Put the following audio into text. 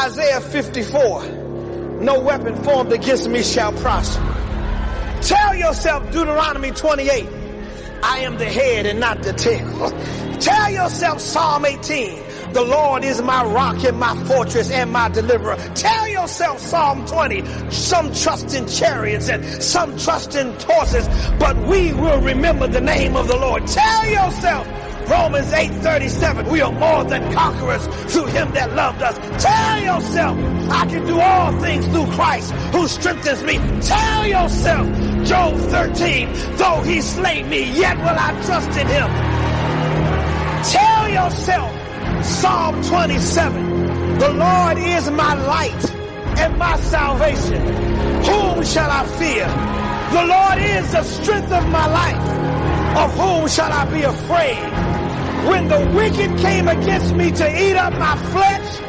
Isaiah 54, no weapon formed against me shall prosper. Tell yourself Deuteronomy 28, I am the head and not the tail. Tell yourself Psalm 18, the Lord is my rock and my fortress and my deliverer. Tell yourself Psalm 20, some trust in chariots and some trust in horses, but we will remember the name of the Lord. Tell yourself Romans 8:37, we are more than conquerors through him that loved us. Tell yourself, I can do all things through Christ who strengthens me. Tell yourself, Job 13, though he slay me, yet will I trust in him. Tell yourself, Psalm 27, the Lord is my light and my salvation. Whom shall I fear? The Lord is the strength of my life. Of whom shall I be afraid? When the wicked came against me to eat up my flesh,